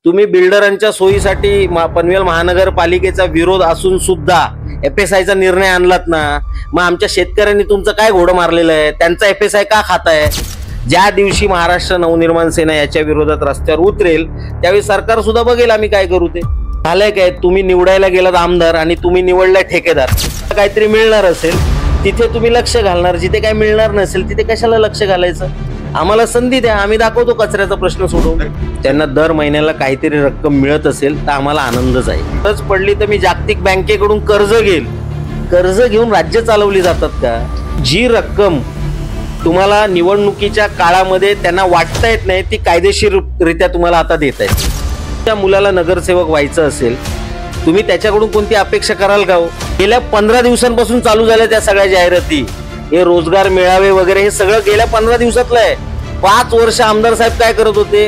तुम्ही बिल्डरांच्या सोयीसाठी पनवेल महानगरपालिकेचा विरोध असून सुद्धा FSIचा निर्णय आणलात ना, मग आमच्या शेतकऱ्यांनी तुमचं काय घोडं मारलेलं आहे? त्यांचा FSI का खाताय? ज्या दिवशी महाराष्ट्र नवनिर्माण सेना याच्या विरोधात रस्त्यावर उतरेल त्यावेळी सरकार सुद्धा बघेल आम्ही काय करू ते. झालंय काय, तुम्ही निवडायला गेलात आमदार आणि तुम्ही निवडलाय ठेकेदार. काहीतरी मिळणार असेल तिथे तुम्ही लक्ष घालणार, जिथे काय मिळणार नसेल तिथे कशाला लक्ष घालायचं? आम्हाला संधी द्या, आम्ही दाखवतो कचऱ्याचा प्रश्न सोडवून. त्यांना दर महिन्याला काहीतरी रक्कम मिळत असेल तर आम्हाला आनंदच आहे. गरज पडली तर मी जागतिक बँकेकडून कर्ज घेईल. कर्ज घेऊन राज्य चालवली जातात का? जी रक्कम तुम्हाला निवडणुकीच्या काळामध्ये त्यांना वाटता येत नाही ती कायदेशीररित्या तुम्हाला आता देत आहेत. त्या मुलाला नगरसेवक व्हायचं असेल तुम्ही त्याच्याकडून कोणती अपेक्षा कराल का? गेल्या 15 दिवसांपासून चालू झाल्या त्या सगळ्या जाहिराती, हे रोजगार मेळावे वगैरे, हे सगळं गेल्या 15 दिवसातलं आहे. 5 वर्ष आमदार साहेब काय करत होते?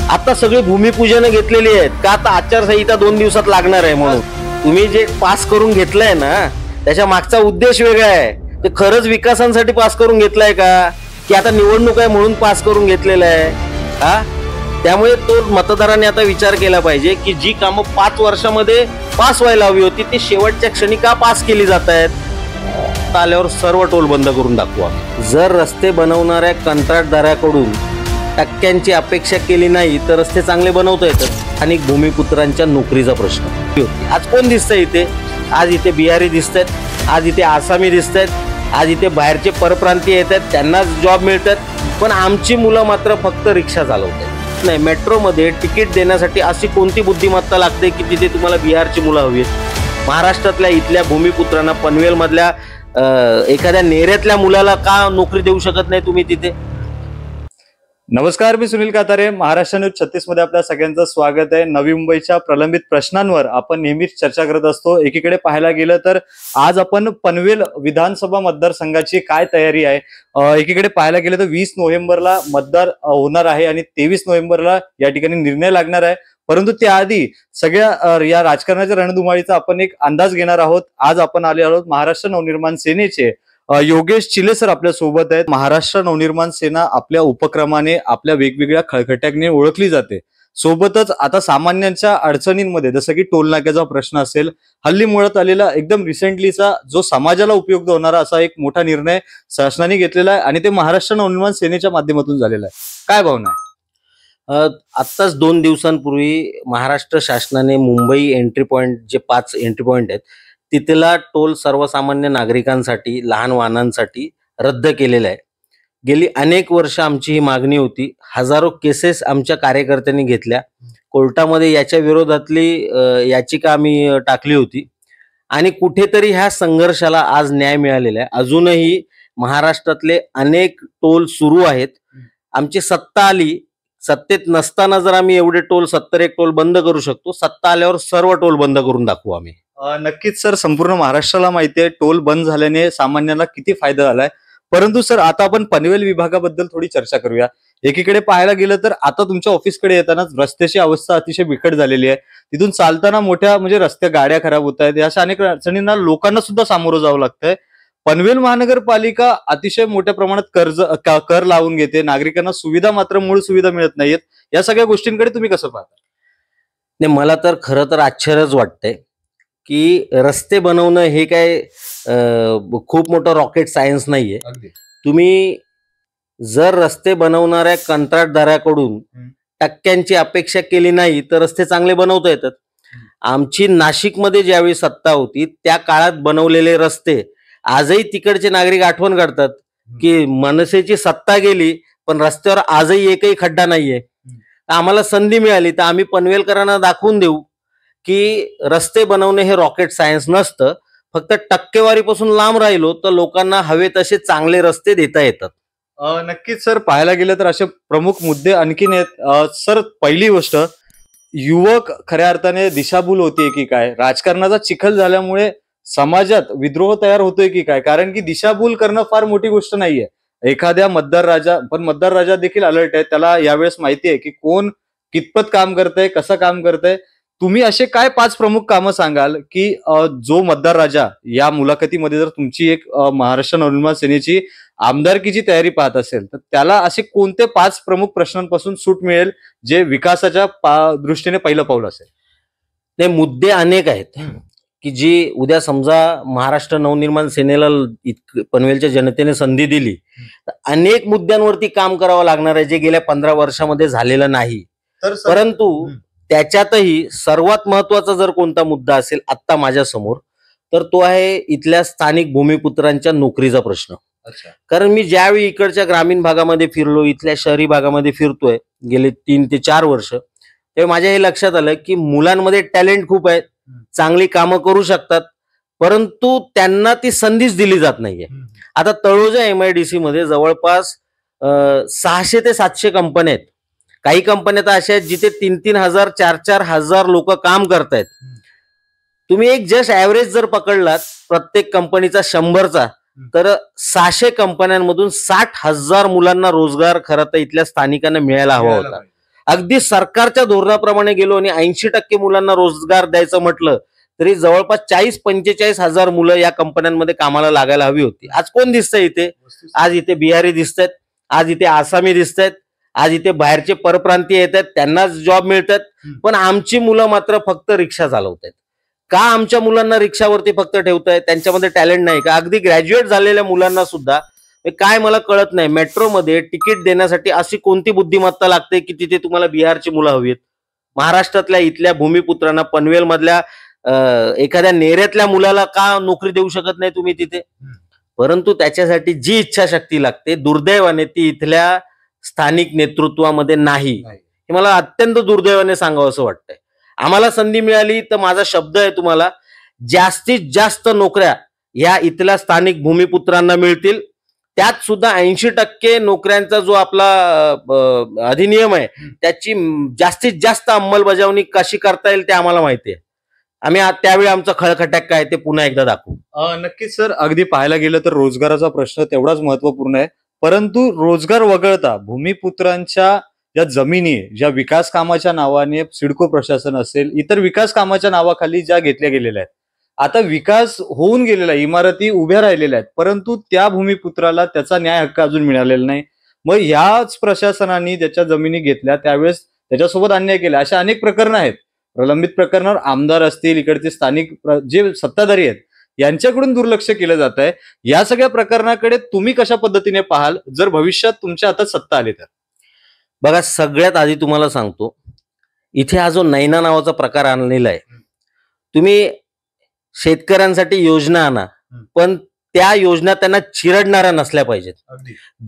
आता सगळी भूमिपूजन घेतलेली आहेत का? आता आचारसंहिता 2 दिवसात लागणार आहे म्हणून तुम्ही जे पास करून घेतलंय ना त्याच्या मागचा उद्देश वेगळा आहे. ते खरंच विकासांसाठी पास करून घेतलाय का की आता निवडणूक आहे म्हणून पास करून घेतलेलं आहे हा? त्यामुळे तो मतदारांनी आता विचार केला पाहिजे की जी कामं 5 वर्षामध्ये पास व्हायला हवी होती ती शेवटच्या क्षणी का पास केली जात आहेत? आल्यावर सर्व टोल बंद करून दाखवा. जर रस्ते बनवणाऱ्या कंत्राटदाराकडून टक्क्यांची अपेक्षा केली नाही तर रस्ते चांगले बनवता येतात. आणि भूमिपुत्रांच्या नोकरीचा प्रश्न आज कोण दिसतंय इथे? आज इथे बिहारी दिसत आहेत, आज इथे आसामी दिसत आहेत, आज इथे बाहेरचे परप्रांतीय येत आहेत, त्यांना जॉब मिळतात. पण आमची मुलं मात्र फक्त रिक्षा चालवतात. नाही, मेट्रोमध्ये तिकीट देण्यासाठी अशी कोणती बुद्धिमत्ता लागते की तिथे तुम्हाला बिहारची मुलं हवी आहेत? महाराष्ट्रातल्या इथल्या भूमिपुत्रांना पनवेलमधल्या एखाद्या नेऱ्यातल्या मुलाला का नोकरी देऊ शकत नाही तुम्ही तिथे? नमस्कार, मी सुनील कातारे. महाराष्ट्र न्यूज 36 मध्ये आपल्या सगळ्यांचं स्वागत आहे. नवी मुंबईच्या प्रलंबित प्रश्नांवर आपण नेहमीच चर्चा करत असतो. एकीकडे पाहायला गेलं तर आज आपण पनवेल विधानसभा मतदारसंघाची काय तयारी आहे, एकीकडे पाहायला गेलं तर 20 नोव्हेंबरला मतदार होणार आहे आणि 23 नोव्हेंबरला या ठिकाणी निर्णय लागणार आहे. परंतु त्याआधी सगळ्या या राजकारणाच्या रणधुमाळीचा आपण एक अंदाज घेणार आहोत. आज आपण आले आहोत महाराष्ट्र नवनिर्माण सेनेचे योगेश चिले सर आपल्या सोबत आहेत. महाराष्ट्र नवनिर्माण सेना आपल्या उपक्रमाने, आपल्या वेगवेगळ्या खळखट्याने ओळखली जाते. सोबतच आता सामान्यांच्या अडचणींमध्ये जसं की टोल नाक्याचा प्रश्न असेल, हल्ली मुळात आलेला एकदम रिसेंटलीचा जो समाजाला उपयुक्त होणारा असा एक मोठा निर्णय शासनाने घेतलेला आहे आणि ते महाराष्ट्र नवनिर्माण सेनेच्या माध्यमातून झालेला आहे. काय भावना आहे? आत्ताच 2 दिवसांपूर्वी महाराष्ट्र शासनाने मुंबई एंट्री पॉइंट, जे 5 एंट्री पॉइंट आहेत तिथला टोल सर्वसामान्य नागरिकांसाठी, लहान वाहनांसाठी रद्द केलेला आहे. गेली अनेक वर्ष आमची ही मागणी होती. हजारो केसेस आमच्या कार्यकर्त्यांनी घेतल्या. कोर्टामध्ये याच्या विरोधातली याचिका आम्ही टाकली होती आणि कुठेतरी ह्या संघर्षाला आज न्याय मिळालेला आहे. अजूनही महाराष्ट्रातले अनेक टोल सुरू आहेत. आमची सत्ता आली, सत्तेत नसताना जर आम्ही एवढे टोल 71 टोल बंद करू शकतो, सत्ता आल्यावर सर्व टोल बंद करून दाखवू आम्ही. नक्कीच सर, संपूर्ण महाराष्ट्राला माहिती आहे टोल बंद झाल्याने सामान्यांना किती फायदा झालाय. परंतु सर, आता आपण पनवेल विभागाबद्दल थोडी चर्चा करूया. एकीकडे पाहायला गेलं तर आता तुमच्या ऑफिसकडे येतानाच रस्त्याची अवस्था अतिशय बिकट झालेली आहे. तिथून चालताना मोठ्या रस्ते, गाड्या खराब होत आहेत. अशा अनेक अडचणींना लोकांना सुद्धा सामोरं जावं लागतंय. पनवेल महानगरपालिका अतिशय मोठ्या प्रमाणात कर लावून घेते. नागरिकांना सुविधा मात्र मूळ सुविधा मिळत नाहीत. या सगळ्या गोष्टींकडे तुम्ही कसं पाहता? नाही, मला तर खरं तर आश्चर्यच वाटतंय की रस्ते बनवणं हे काय खूप मोठं रॉकेट सायन्स नाहीये. तुम्ही जर रस्ते बनवणाऱ्या कंत्राटदाराकडून टक्क्यांची अपेक्षा केली नाही तर रस्ते चांगले बनवता येतात. आमची नाशिकमध्ये ज्यावेळी सत्ता होती त्या काळात बनवलेले रस्ते आजही तिकडचे नागरिक आठवण काढतात की मनसेची सत्ता गेली पण रस्त्यावर आजही एकही खड्डा नाहीये. आम्हाला संधी मिळाली तर आम्ही पनवेलकरांना दाखवून देऊ की रस्ते बनवणे हे रॉकेट सायन्स नसतं. फक्त टक्केवारीपासून लांब राहिलो तर लोकांना हवे तसे चांगले रस्ते देता येतात. नक्कीच सर, पाहायला गेलं तर असे प्रमुख मुद्दे आणखीन आहेत. सर, पहिली गोष्ट, युवक खऱ्या अर्थाने दिशाभूल होते की काय? राजकारणाचा चिखल झाल्यामुळे समाजात विद्रोह तयार होतोय की काय? कारण की दिशाभूल करणं फार मोठी गोष्ट नाहीये. एखाद्या मतदार राजा देखील अलर्ट आहे. त्याला यावेळेस माहिती आहे की कोण कितपत काम करतंय, कसं काम करतंय. तुम्ही असे काय 5 प्रमुख कामं सांगाल की जो मतदार राजा या मुलाखतीमध्ये जर तुमची एक महाराष्ट्र नवनिर्माण सेनेची आमदारकीची तयारी पाहत असेल तर त्याला असे कोणते 5 प्रमुख प्रश्नांपासून सूट मिळेल जे विकासाच्या दृष्टीने पहिलं पाऊल असेल? ते मुद्दे अनेक आहेत की जी उद्या समजा महाराष्ट्र नवनिर्माण सेनेला पनवेलच्या जनतेने संधी दिली तर अनेक मुद्द्यांवरती काम करावं लागणार आहे जे गेल्या 15 वर्षामध्ये झालेलं नाही. परंतु त्याच्यातही सर्वात महत्वाचा जर कोणता मुद्दा असेल आत्ता माझ्या समोर तर तो आहे इथल्या स्थानिक भूमिपुत्रांच्या नोकरीचा प्रश्न. कारण मी ज्यावेळी इकडच्या ग्रामीण भागामध्ये फिरलो, इथल्या शहरी भागामध्ये फिरतोय गेले 3 ते 4 वर्ष, तेव्हा माझ्या हे लक्षात आलं की मुलांमध्ये टॅलेंट खूप आहे, चांगली कामं करू शकतात, परंतु त्यांना ती संधीच दिली जात नाहीये. आता तळोजा MIDC मध्ये जवळपास 600 ते 700 कंपन्या आहेत. काही कंपन्या तर अशा आहेत जिथे 3-3 हजार 4-4 हजार लोक काम करतायत. तुम्ही एक जस्ट ऍव्हरेज जर पकडलात प्रत्येक कंपनीचा 100चा तर 600 कंपन्यांमधून 60,000 मुलांना रोजगार खरं तर इथल्या स्थानिकांना मिळायला हवा होता. अगदी सरकारच्या धोरणाप्रमाणे गेलो आणि 80% मुलांना रोजगार द्यायचं म्हटलं तरी जवळपास 40-45 हजार मुलं या कंपन्यांमध्ये कामाला लागायला हवी होती. आज कोण दिसतंय इथे? आज इथे बिहारी दिसतायत, आज इथे आसामी दिसतायत, आज इथे बाहेरचे परप्रांतीय येत आहेत, त्यांनाच जॉब मिळतात. पण आमची मुलं मात्र फक्त रिक्षा चालवतायत. का आमच्या मुलांना रिक्षावरती फक्त ठेवतायत? त्यांच्यामध्ये टॅलेंट नाही का? अगदी ग्रॅज्युएट झालेल्या मुलांना सुद्धा काय मला कळत नाही, मेट्रोमध्ये तिकीट देण्यासाठी अशी कोणती बुद्धिमत्ता लागते की तिथे तुम्हाला बिहारची मुलं हवी आहेत? महाराष्ट्रातल्या इथल्या भूमिपुत्रांना पनवेल मधल्या एखाद्या नेऱ्यातल्या मुलाला का नोकरी देऊ शकत नाही तुम्ही तिथे? परंतु त्याच्यासाठी जी इच्छाशक्ती लागते दुर्दैवाने ती इथल्या स्थानिक नेतृत्वामध्ये नाही. हे मला अत्यंत दुर्दैवाने सांगावं असं वाटतंय. आम्हाला संधी मिळाली तर माझा शब्द आहे तुम्हाला, जास्तीत जास्त नोकऱ्या या इथल्या स्थानिक भूमिपुत्रांना मिळतील. त्यात सुद्धा 80% नोकऱ्यांचा जो आपला अधिनियम आहे त्याची जास्तीत जास्त अंमलबजावणी कशी करता येईल ते आम्हाला माहिती आहे. आम्ही त्यावेळी आमचा खळखटाक काय ते पुन्हा एकदा दाखवू. नक्कीच सर, अगदी पाहायला गेलं तर रोजगाराचा प्रश्न तेवढाच महत्वपूर्ण आहे. परंतु रोजगार वगळता भूमिपुत्रांच्या ज्या जमिनी ज्या विकास कामाच्या नावाने सिडको प्रशासन असेल, इतर विकास कामाच्या नावाखाली ज्या घेतल्या गेलेल्या आहेत, आता विकास होऊन गेलेला आहे, इमारती उभ्या राहिलेल्या आहेत, परंतु त्या भूमिपुत्राला त्याचा न्याय हक्क अजून मिळालेला नाही. मग याच प्रशासनाने ज्याच्या जमिनी घेतल्या त्यावेळेस त्याच्यासोबत अन्याय केला. अशा अनेक प्रकरणं आहेत. प्रलंबित प्रकरणावर आमदार असतील, इकडचे स्थानिक जे सत्ताधारी आहेत यांच्याकडून दुर्लक्ष केलं जात आहे. या सगळ्या प्रकरणाकडे तुम्ही कशा पद्धतीने पाहाल जर भविष्यात तुमच्या हातात सत्ता आली तर? बघा, सगळ्यात आधी तुम्हाला सांगतो, इथे हा जो नैना नावाचा प्रकार आणलेला आहे, तुम्ही शेतकऱ्यांसाठी योजना आणा, पण त्या योजना त्यांना चिरडणाऱ्या नसल्या पाहिजेत.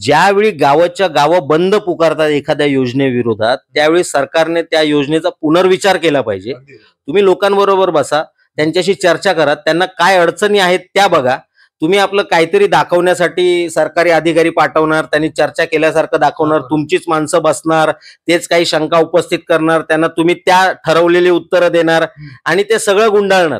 ज्यावेळी गावाच्या गावं बंद पुकारतात एखाद्या योजनेविरोधात त्यावेळी सरकारने त्या योजनेचा पुनर्विचार केला पाहिजे. तुम्ही लोकांबरोबर बसा, त्यांच्याशी चर्चा करा, त्यांना काय अडचणी आहेत त्या बघा. तुम्ही आपलं काहीतरी दाखवण्यासाठी सरकारी अधिकारी पाठवणार, त्यांनी चर्चा केल्यासारखं दाखवणार, तुमचीच माणसं बसणार, तेच काही शंका उपस्थित करणार, त्यांना तुम्ही त्या ठरवलेली उत्तरं देणार आणि ते सगळं गुंडाळणार.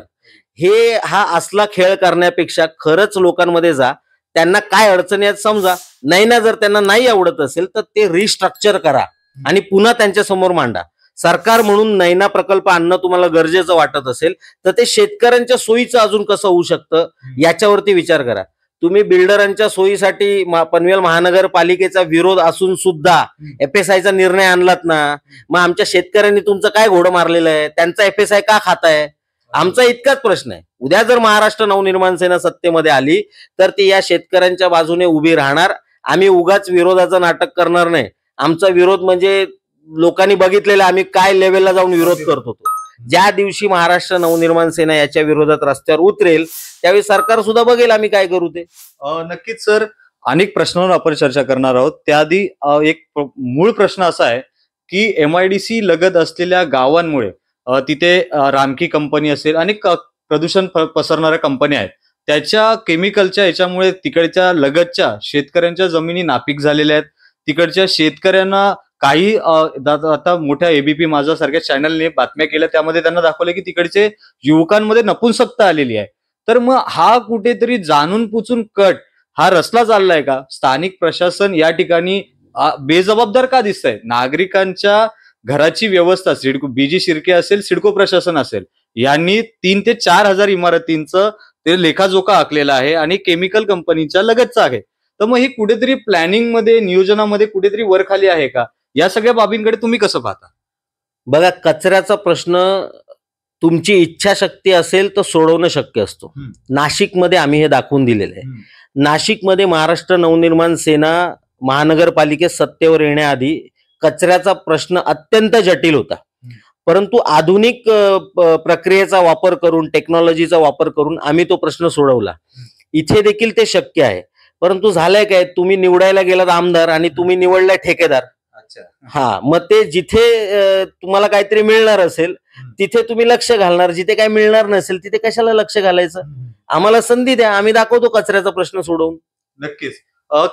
हा असला खेळ करण्यापेक्षा खरंच लोकांमध्ये जा, त्यांना काय अडचणी आहेत समजा, नाही ना जर त्यांना नाही आवडत असेल तर ते रिस्ट्रक्चर करा आणि पुन्हा त्यांच्या समोर मांडा. सरकार म्हणून नैना प्रकल्प आणणं तुम्हाला गरजेचं वाटत असेल तर ते शेतकऱ्यांच्या सोयीचं अजून कसं होऊ शकतं याच्यावरती विचार करा. तुम्ही बिल्डरांच्या सोयीसाठी पनवेल महानगरपालिकेचा विरोध असून सुद्धा FSIचा निर्णय आणलात ना, मग आमच्या शेतकऱ्यांनी तुमचं काय घोडं मारलेलं आहे? त्यांचा FSI का खाताय? आमचा इतकाच प्रश्न आहे. उद्या जर महाराष्ट्र नवनिर्माण सेना सत्तेमध्ये आली तर ती या शेतकऱ्यांच्या बाजूने उभी राहणार. आम्ही उगाच विरोधाचं नाटक करणार नाही. आमचा विरोध म्हणजे लोकांनी बघितलेला आम्ही काय लेवलला जाऊन विरोध करत होतो. ज्या दिवशी महाराष्ट्र नवनिर्माण सेना याच्या विरोधात रस्त्यावर उतरेल त्यावेळी सरकार सुद्धा बघेल आम्ही काय करू ते. नक्कीच सर, अनेक प्रश्नांवर आपण चर्चा करणार आहोत. त्याआधी एक मूळ प्रश्न असा आहे की MIDC लगत असलेल्या गावांमुळे तिथे रामकी कंपनी असेल, अनेक प्रदूषण पसरणाऱ्या कंपन्या आहेत, त्याच्या केमिकलच्या याच्यामुळे तिकडच्या लगतच्या शेतकऱ्यांच्या जमिनी नापीक झालेल्या आहेत. तिकडच्या शेतकऱ्यांना काही आता मोठ्या ABP माझा सारख्या चॅनलने बातम्या केल्या, त्यामध्ये त्यांना दाखवलं की तिकडचे युवकांमध्ये नपुंसकता आलेली आहे. तर मग हा कुठेतरी जाणून पुचून कट हा रचला चाललाय का? स्थानिक प्रशासन या ठिकाणी बेजबाबदार का दिसतंय? नागरिकांच्या घराची व्यवस्था सिडको बीजी शिर्के असेल, सिडको प्रशासन असेल, यांनी 3 ते 4,000 इमारतींचं ते लेखाजोखा आखलेला आहे आणि केमिकल कंपनीच्या लगतचा आहे. तर मग ही कुठेतरी प्लॅनिंग मध्ये, नियोजनामध्ये कुठेतरी वर खाली आहे का? या सगळ्या बाबींकडे तुम्ही कसं पाहता? बघा, कचऱ्याचा प्रश्न तुमची इच्छाशक्ती असेल तर सोडवणं शक्य असतो. नाशिकमध्ये आम्ही हे दाखवून दिलेलं आहे. नाशिकमध्ये महाराष्ट्र नवनिर्माण सेना महानगरपालिकेत सत्तेवर येण्याआधी कचऱ्याचा प्रश्न अत्यंत जटिल होता. परंतु आधुनिक प्रक्रियेचा वापर करून, टेक्नॉलॉजीचा वापर करून आम्ही तो प्रश्न सोडवला. इथे देखील ते शक्य आहे. परंतु झालंय काय, तुम्ही निवडायला गेलात आमदार आणि तुम्ही निवडलाय ठेकेदार. हा, मग ते जिथे तुम्हाला काहीतरी मिळणार असेल तिथे तुम्ही लक्ष घालणार, जिथे काही मिळणार नसेल तिथे कशाला लक्ष घालायचं? आम्हाला संधी द्या, आम्ही दाखवतो कचऱ्याचा प्रश्न सोडवून. नक्कीच.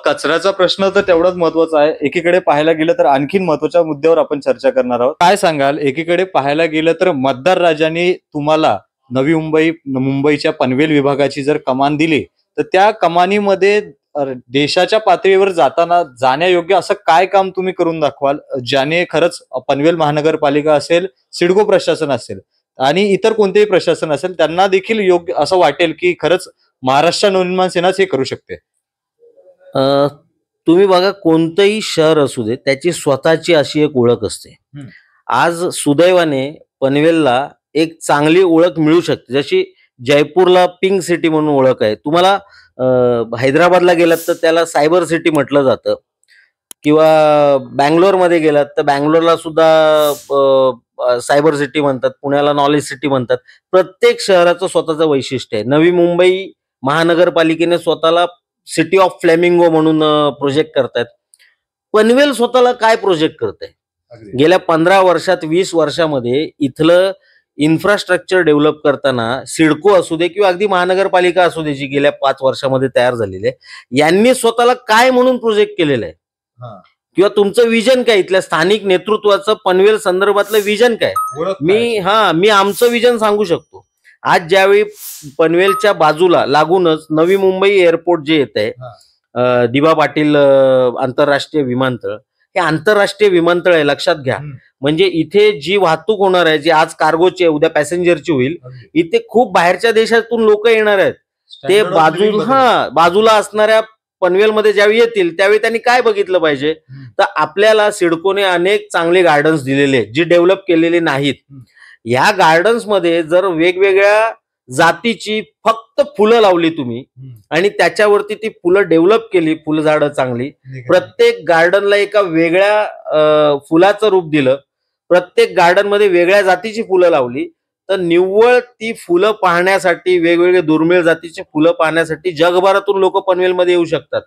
कचऱ्याचा प्रश्न तर तेवढाच महत्वाचा आहे. एकीकडे पाहायला गेलं तर आणखीन महत्वाच्या मुद्द्यावर आपण चर्चा करणार आहोत. काय सांगाल, एकीकडे पाहायला गेलं तर मतदार राजांनी तुम्हाला नवी मुंबईच्या पनवेल विभागाची जर कमान दिली तर त्या कमानीमध्ये देशाच्या पातळीवर जाण्यायोग्य असं काय काम तुम्ही करून दाखवाल, ज्याने खरंच पनवेल महानगरपालिका असेल, सिडको प्रशासन असेल आणि इतर कोणतेही प्रशासन असेल त्यांना देखील योग्य असं वाटेल की खरंच महाराष्ट्र नवनिर्माण सेनाच हे करू शकते? तुम्ही बघा, कोणतंही शहर असू दे त्याची स्वतःची अशी एक ओळख असते. आज सुदैवाने पनवेलला एक चांगली ओळख मिळू शकते. जशी जयपूरला पिंक सिटी म्हणून ओळख आहे. तुम्हाला हैदराबादला गेलात तर त्याला सायबर सिटी म्हटलं जातं, किंवा बँगलोरमध्ये गेलात तर बँगलोरला सुद्धा सायबर सिटी म्हणतात, पुण्याला नॉलेज सिटी म्हणतात. प्रत्येक शहराचं स्वतःचं वैशिष्ट्य आहे. नवी मुंबई महानगरपालिकेने स्वतःला सिटी ऑफ फ्लेमिंगो म्हणून प्रोजेक्ट करतायत. पनवेल स्वतःला काय प्रोजेक्ट करत आहे? गेल्या 15 वर्षात, 20 वर्षामध्ये इथलं इन्फ्रास्ट्रक्चर डेव्हलप करताना सिडको असू दे किंवा अगदी महानगरपालिका असू दे जी गेल्या 5 वर्षामध्ये तयार झालेली आहे, यांनी स्वतःला काय म्हणून प्रोजेक्ट केलेलं आहे, किंवा तुमचं विजन काय, इथल्या स्थानिक नेतृत्वाचं पनवेल संदर्भातलं विजन काय? मी आमचं विजन सांगू शकतो. आज ज्यावेळी पनवेलच्या बाजूला लागूनच नवी मुंबई एअरपोर्ट जे येत आहे, दिबा पाटील आंतरराष्ट्रीय विमानतळ, हे आंतरराष्ट्रीय विमानतळ आहे, लक्षात घ्या. म्हणजे इथे जी वाहतूक होणार आहे, जी आज कार्गोची आहे, उद्या पॅसेंजरची होईल, इथे खूप बाहेरच्या देशातून लोक येणार आहेत. ते बाजूला असणाऱ्या पनवेलमध्ये ज्यावेळी येतील त्यावेळी त्यांनी काय बघितलं पाहिजे? तर आपल्याला सिडकोने अनेक चांगले गार्डन्स दिलेले आहेत जी डेव्हलप केलेली नाहीत. या गार्डन्स मध्ये जर वेगवेगळ्या जातीची फक्त फुलं लावली तुम्ही आणि त्याच्यावरती ती फुलं डेव्हलप केली, फुलझाडं चांगली, प्रत्येक गार्डनला एका वेगळ्या फुलाचं रूप दिलं, प्रत्येक गार्डन मध्ये वेगळ्या जातीची फुलं लावली, तर निव्वळ ती फुलं पाहण्यासाठी, वेगवेगळे दुर्मिळ जातीची फुलं पाहण्यासाठी जगभरातून लोक पनवेलमध्ये येऊ शकतात.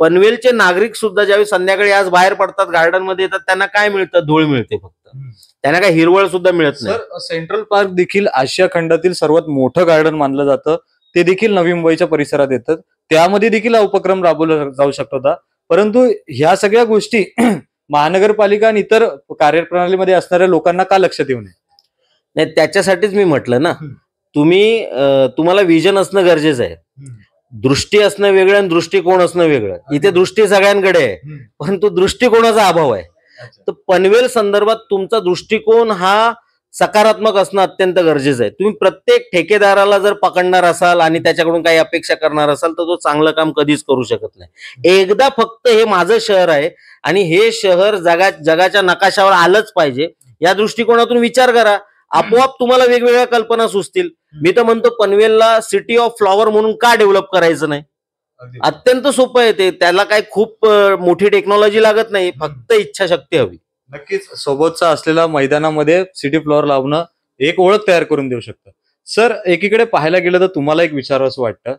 पनवेलचे नागरिक सुद्धा ज्यावेळी संध्याकाळी आज बाहेर पडतात, गार्डन मध्ये येतात, त्यांना काय मिळतं? धूळ मिळते फक्त, त्यांना काय हिरवळ सुद्धा मिळत नाही. सर, सेंट्रल पार्क देखील आशिया खंडातील सर्वात मोठं गार्डन मानलं जातं. ते देखील नवी मुंबईच्या परिसरात येतात. त्यामध्ये देखील हा उपक्रम राबवला जाऊ शकतो होता. परंतु ह्या सगळ्या गोष्टी महानगरपालिका आणि इतर कार्यप्रणालीमध्ये असणाऱ्या लोकांना का लक्षात येऊ नये? नाही, त्याच्यासाठीच मी म्हटलं ना, तुम्हाला विजन असणं गरजेचं आहे. दृष्टी असणं वेगळं आणि दृष्टिकोन असणं वेगळं. इथे दृष्टी सगळ्यांकडे आहे, परंतु दृष्टिकोनाचा अभाव आहे. तर पनवेल संदर्भात तुमचा दृष्टिकोन हा सकारात्मक असणं अत्यंत गरजेचं आहे. तुम्ही प्रत्येक ठेकेदाराला जर पकडणार असाल आणि त्याच्याकडून काही अपेक्षा करणार असाल तर तो चांगलं काम कधीच करू शकत नाही. एकदा फक्त हे माझं शहर आहे आणि हे शहर जगाच्या नकाशावर आलंच पाहिजे, या दृष्टिकोनातून विचार करा, आपोआप तुम्हाला वेगवेगळ्या कल्पना सुचतील. मी तर म्हणतो पनवेलला सिटी ऑफ फ्लॉवर म्हणून का डेव्हलप करायचं नाही? अत्यंत सोपं आहे ते. त्याला काही खूप मोठी टेक्नॉलॉजी लागत नाही, फक्त इच्छाशक्ती हवी. नक्कीच सोबतचा असलेल्या मैदानामध्ये सिटी फ्लॉवर लावणं एक ओळख तयार करून देऊ शकतं. सर, एकीकडे पाहायला गेलं तर तुम्हाला एक विचारावंसं वाटतं,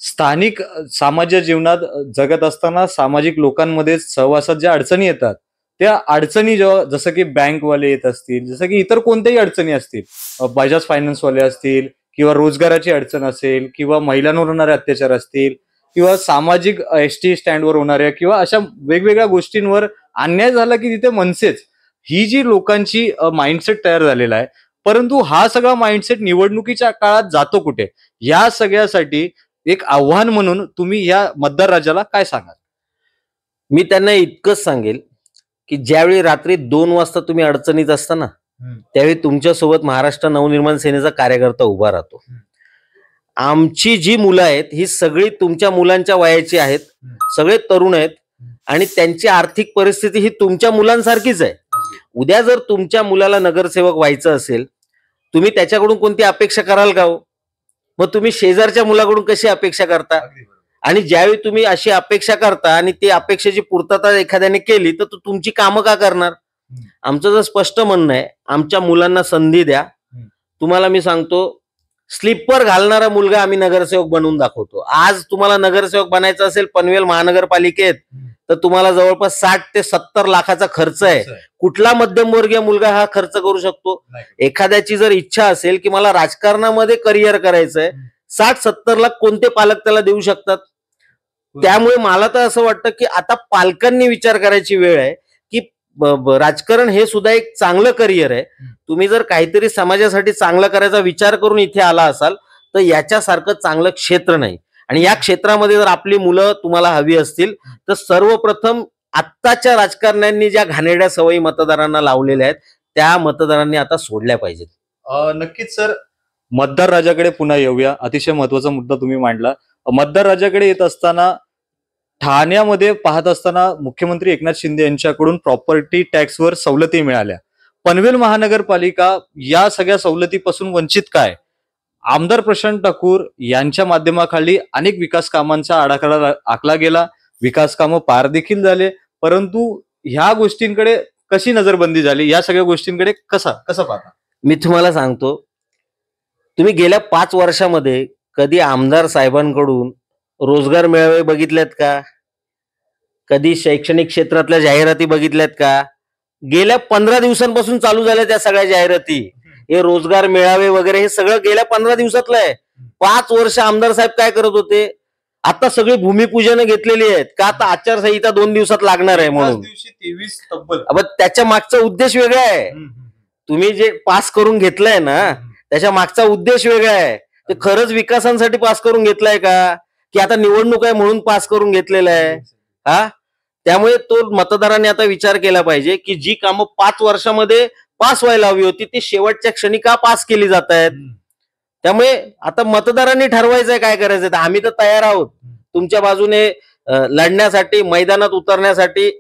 स्थानिक सामाजिक जीवनात जगत असताना सामाजिक लोकांमध्ये सहवासात ज्या अडचणी येतात, त्या अडचणी जसं की बँकवाले येत असतील, जसं की इतर कोणत्याही अडचणी असतील, बजाज फायनान्सवाले असतील, किंवा रोजगाराची अडचण असेल, किंवा महिलांवर होणारे अत्याचार असतील, किंवा सामाजिक एसटी स्टँडवर होणाऱ्या, किंवा अशा वेगवेगळ्या गोष्टींवर अन्याय झाला की तिथे मनसेच, ही जी लोकांची माइंडसेट तयार झालेला आहे. परंतु हा सगळा माइंडसेट निवडणुकीच्या काळात जातो कुठे? या सगळ्यासाठी एक आव्हान म्हणून तुम्ही या मतदार राजाला काय सांगाल? मी त्यांना इतकंच सांगेल की ज्यावेळी रात्री 2 वाजता तुम्ही अडचणीत असता ना, त्यावेळी तुमच्यासोबत महाराष्ट्र नवनिर्माण सेनेचा कार्यकर्ता उभा राहतो. आमची जी मुलं आहेत ही सगळी तुमच्या मुलांच्या वयाची आहेत, सगळे तरुण आहेत आणि त्यांची आर्थिक परिस्थिती ही तुमच्या मुलांसारखीच आहे. उद्या जर तुमच्या मुलाला नगरसेवक व्हायचं असेल, तुम्ही त्याच्याकडून कोणती अपेक्षा कराल का हो? मग तुम्ही शेजारच्या मुलाकडून कशी अपेक्षा करता? आणि ज्यावेळी तुम्ही अशी अपेक्षा करता आणि ती अपेक्षेची पूर्तता एखाद्याने केली तर तुमची कामं का करणार? आमचं जर स्पष्ट म्हणणं आहे, आमच्या मुलांना संधी द्या. तुम्हाला मी सांगतो, स्लीपर घालणारा मुलगा आम्ही नगरसेवक बनवून दाखवतो. आज तुम्हाला नगरसेवक बनायचं असेल पनवेल महानगरपालिकेत तर तुम्हाला जवळपास 60 ते 70 लाखाचा खर्च आहे. कुठला मध्यमवर्गीय मुलगा हा खर्च करू शकतो? एखाद्याची जर इच्छा असेल की मला राजकारणामध्ये करिअर करायचंय, 60-70 लाख कोणते पालक त्याला देऊ शकतात? त्यामुळे मला तर असं वाटतं की आता पालकांनी विचार करायची वेळ आहे की राजकारण हे सुद्धा एक चांगलं करिअर आहे. तुम्ही जर काहीतरी समाजासाठी चांगलं करायचा विचार करून इथे आला असाल तर याच्यासारखं चांगलं क्षेत्र नाही. आणि या क्षेत्रामध्ये जर आपली मुलं तुम्हाला हवी असतील तर सर्वप्रथम आत्ताच्या राजकारण्यांनी ज्या घाणेरड्या सवयी मतदारांना लावलेल्या आहेत त्या मतदारांनी आता सोडल्या पाहिजेत. नक्कीच सर, मतदार राजाकडे पुन्हा येऊया. अतिशय महत्वाचा मुद्दा तुम्ही मांडला. मतदार राजाकडे येत असताना ठाण्यामध्ये पाहत असताना मुख्यमंत्री एकनाथ शिंदे यांच्याकडून प्रॉपर्टी टॅक्सवर सवलती मिळाल्या. पनवेल महानगरपालिका या सगळ्या सवलतीपासून वंचित काय? आमदार प्रशांत ठाकूर यांच्या माध्यमाखाली अनेक विकास कामांचा आराखडा आखला गेला, विकास कामं पार देखील झाले, परंतु ह्या गोष्टींकडे कशी नजरबंदी झाली? या सगळ्या गोष्टींकडे कसं पाहता? मी तुम्हाला सांगतो, तुम्ही गेल्या 5 वर्षामध्ये कधी आमदार साहेबांकडून रोजगार मेळावे बघितलेत का? कधी शैक्षणिक क्षेत्रातल्या जाहिराती बघितल्यात का? गेल्या 15 दिवसांपासून चालू झाल्या त्या सगळ्या जाहिराती. हे रोजगार मेळावे वगैरे हे सगळं गेल्या 15 दिवसातलं आहे. 5 वर्ष आमदार साहेब काय करत होते? आता सगळी भूमिपूजन घेतलेली आहेत का? आता आचारसंहिता 2 दिवसात लागणार आहे म्हणून. 23 तब्बल. अब त्याच्या मागचा उद्देश वेगळा आहे. तुम्ही जे पास करून घेतलंय ना त्याच्या मागचा उद्देश वेगळा आहे. ते खरंच विकासांसाठी पास करून घेतलाय का की आता निवडणूक आहे म्हणून पास करून घेतलेलं आहे? हा, त्यामुळे तो मतदारांनी आता विचार केला पाहिजे की जी कामं 5 वर्षामध्ये पास व्हायला हवी होती ती शेवटच्या क्षणी का पास केली जात आहेत. त्यामुळे आता मतदारांनी ठरवायचंय काय करायचंय. आम्ही तर तयार आहोत तुमच्या बाजूने लढण्यासाठी, मैदानात उतरण्यासाठी.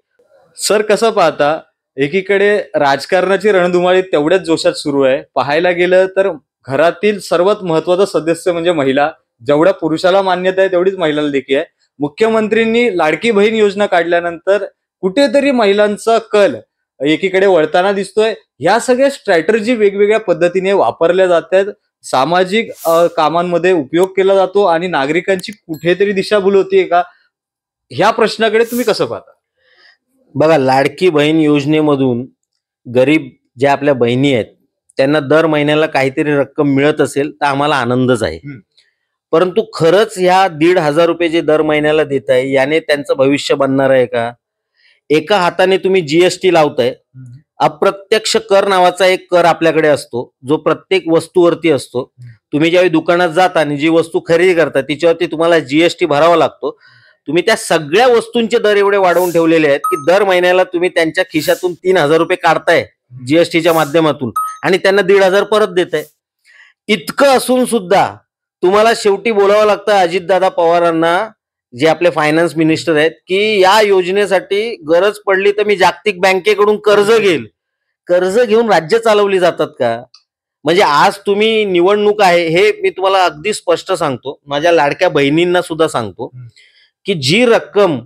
सर, कसं पाहता, एकीकडे राजकारणाची रणधुमाळी तेवढ्याच जोशात सुरू आहे. पाहायला गेलं तर घरातील सर्वात महत्वाचा सदस्य म्हणजे महिला. जेवढ्या पुरुषाला मान्यता आहे तेवढीच महिलाला देखील आहे. मुख्यमंत्र्यांनी लाडकी बहीण योजना काढल्यानंतर कुठेतरी महिलांचा कल एकीकडे वळताना दिसतोय. ह्या सगळ्या स्ट्रॅटर्जी वेगवेगळ्या पद्धतीने वापरल्या जातात, सामाजिक कामांमध्ये उपयोग केला जातो आणि नागरिकांची कुठेतरी दिशाभूल होतीये का? ह्या प्रश्नाकडे तुम्ही कसं पाहता? बघा, लाडकी बहीण योजनेमधून गरीब ज्या आपल्या बहिणी आहेत त्यांना दर महिन्याला काहीतरी रक्कम मिळत असेल तर आम्हाला आनंदच आहे. परंतु खरंच ह्या 1,500 रुपये जे दर महिन्याला देत आहे याने त्यांचं भविष्य बनणार आहे का? एका हाताने तुम्ही जीएसटी लावताय. अप्रत्यक्ष कर नावाचा एक कर आपल्याकडे असतो जो प्रत्येक वस्तूवरती असतो. तुम्ही ज्यावेळी दुकानात जाता आणि जी वस्तू खरेदी करता तिच्यावरती तुम्हाला जीएसटी भरावा लागतो. तुम्ही त्या सगळ्या वस्तूंचे दर एवढे वाढवून ठेवलेले आहेत की दर महिन्याला तुम्ही त्यांच्या खिशातून 3,000 रुपये काढताय जीएसटीच्या माध्यमातून आणि त्यांना 1,500 परत देताय. इतकं असून सुद्धा तुम्हाला शेवटी बोलावं लागतं अजितदादा पवारांना, जे आपले फायनान्स मिनिस्टर आहेत, की या योजनेसाठी गरज पडली तर मी जागतिक बँकेकडून कर्ज घेईल. कर्ज घेऊन राज्य चालवली जातात का? म्हणजे आज तुम्ही निवडणूक आहे हे मी तुम्हाला अगदी स्पष्ट सांगतो, माझ्या लाडक्या बहिणींना सुद्धा सांगतो की जी रक्कम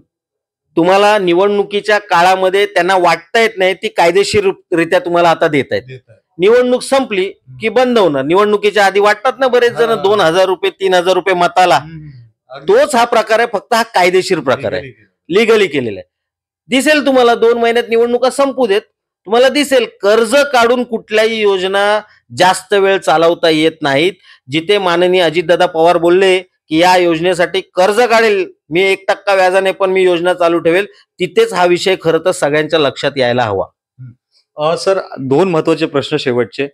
तुम्हाला निवडणुकीच्या काळामध्ये त्यांना वाटता येत नाही ती कायदेशीररित्या तुम्हाला आता देत आहेत. निवडणूक संपली की बंद होणार. निवडणुकीच्या आधी वाटतात ना बरेच जण 2,000 रुपये 3,000 रुपये मताला. तोच हा प्रकार आहे, फक्त हा कायदेशीर प्रकार आहे, लिगली केलेला आहे. दिसेल तुम्हाला 2 महिन्यात निवडणुका संपू देत, तुम्हाला दिसेल कर्ज काढून कुठल्याही योजना जास्त वेळ चालवता येत नाहीत. जिथे माननीय अजितदादा पवार बोलले की या योजनेसाठी कर्ज काढेल मी 1% व्याजाने पण मी योजना चालू ठेवेल, तिथेच हा विषय खरं तर सगळ्यांच्या लक्षात यायला हवा. सर, 2 महत्वाचे प्रश्न शेवटचे.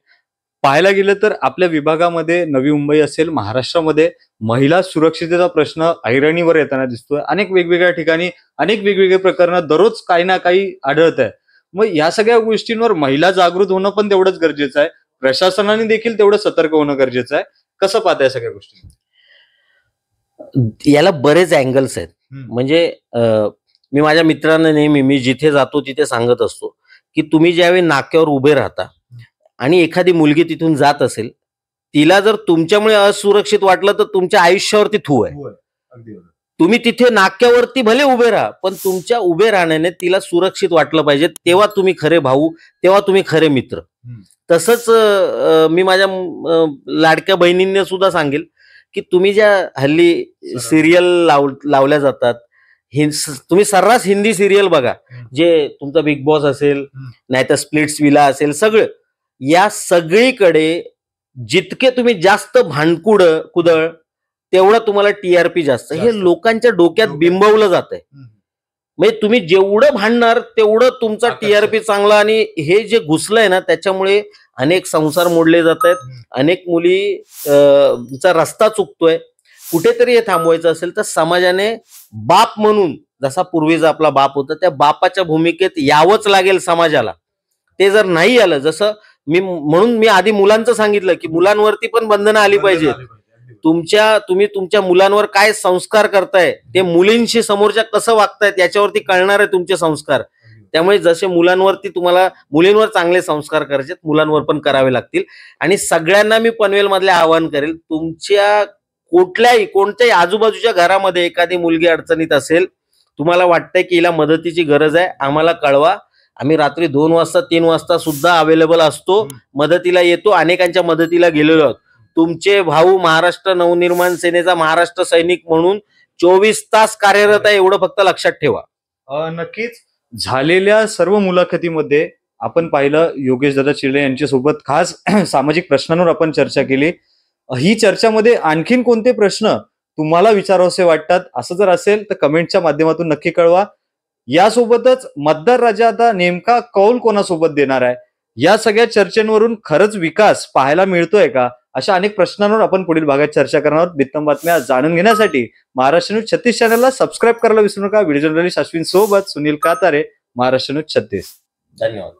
पाहायला गेलं तर आपल्या विभागामध्ये नवी मुंबई असेल, महाराष्ट्रामध्ये महिला सुरक्षिततेचा प्रश्न ऐरणीवर येताना दिसतोय. अनेक वेगवेगळ्या ठिकाणी अनेक वेगवेगळ्या प्रकरणात दररोज काही ना काही आढळत आहे. मग या सगळ्या गोष्टींवर महिला जागृत होणं पण तेवढंच गरजेचं आहे, प्रशासनाने देखील तेवढं सतर्क होणं गरजेचं आहे. कसं पाहताय सगळ्या गोष्टी? याला बरेच अँगल्स आहेत. म्हणजे मी माझ्या मित्रांना नेहमी मी जिथे जातो तिथे सांगत असतो की तुम्ही ज्यावेळी नाक्यावर उभे राहता आणि एखादी मुलगी तिथून जात असेल, तिला जर तुमच्यामुळे असुरक्षित वाटलं तर तुमच्या आयुष्यावरती थू आहे. तुम्ही तिथे नाक्यावरती भले उभे राहा, पण तुमच्या उभे राहण्याने तिला सुरक्षित वाटलं पाहिजे. तेव्हा तुम्ही खरे भाऊ, तेव्हा तुम्ही खरे मित्र. तसंच मी माझ्या लाडक्या बहिणींना सुद्धा सांगेल की तुम्ही ज्या हल्ली सिरियल लावल्या जातात, तुम्ही सर्रास हिंदी सिरियल बघा, जे तुमचा बिग बॉस असेल, नाहीतर स्प्लिट्स विला असेल, सगळं या सगळीकडे जितके तुम्ही जास्त भांडकुड कुदळ तेवढं तुम्हाला टीआरपी जास्त. हे लोकांच्या डोक्यात बिंबवलं जात आहे. म्हणजे तुम्ही जेवढं भांडणार तेवढं तुमचा टीआरपी चांगला. आणि हे जे घुसलंय ना, त्याच्यामुळे अनेक संसार मोडले जात आहेत, अनेक मुलीचा रस्ता चुकतोय. कुठेतरी हे थांबवायचं असेल तर समाजाने बाप म्हणून, जसा पूर्वीचा आपला बाप होता, त्या बापाच्या भूमिकेत यावंच लागेल समाजाला. ते जर नाही आलं, जसं म्हणून मी आधी मुलांचं सांगितलं की मुलांवरती पण बंधनं आली पाहिजेत. तुम्ही तुमच्या मुलांवर काय संस्कार करताय, ते मुलींशी समोरच्या कसं वागतायत याच्यावरती कळणार आहे तुमचे संस्कार. त्यामुळे जसे मुलांवरती तुम्हाला मुलींवर चांगले संस्कार करायचे, मुलांवर पण करावे लागतील. आणि सगळ्यांना मी पनवेल मधले आवाहन करेल, तुमच्या कोणत्याही आजूबाजूच्या घरामध्ये एखादी मुलगी अडचणीत असेल, तुम्हाला वाटतंय की हिला मदतीची गरज आहे, आम्हाला कळवा. आम्ही रात्री 2 वाजता 3 वाजता सुद्धा अवेलेबल असतो, मदतीला येतो. अनेकांच्या मदतीला गेलेलो आहोत. तुमचे भाऊ महाराष्ट्र नवनिर्माण सेनेचा महाराष्ट्र सैनिक म्हणून 24 तास कार्यरत आहे, एवढं फक्त लक्षात ठेवा. नक्कीच. झालेल्या सर्व मुलाखतीमध्ये आपण पाहिलं योगेश दादा चिर्ले यांच्यासोबत खास सामाजिक प्रश्नांवर आपण चर्चा केली. ही चर्चामध्ये आणखीन कोणते प्रश्न तुम्हाला विचारावेसे वाटतात, असं जर असेल तर कमेंटच्या माध्यमातून नक्की कळवा. यासोबतच मतदार राजा आता नेमका कौल कोणासोबत देणार आहे, या सगळ्या चर्चेवरून खरंच विकास पाहायला मिळतोय का, अशा अनेक प्रश्नांवर आपण पुढील भागात चर्चा करणार आहोत. बित्तम बातम्या जाणून घेण्यासाठी महाराष्ट्र न्यूज 36 चॅनलला सबस्क्राईब करायला विसरू नका. व्हिडिओ जर्नलिस्ट अश्विन सोबत सुनील कातारे, महाराष्ट्र न्यूज 36. धन्यवाद.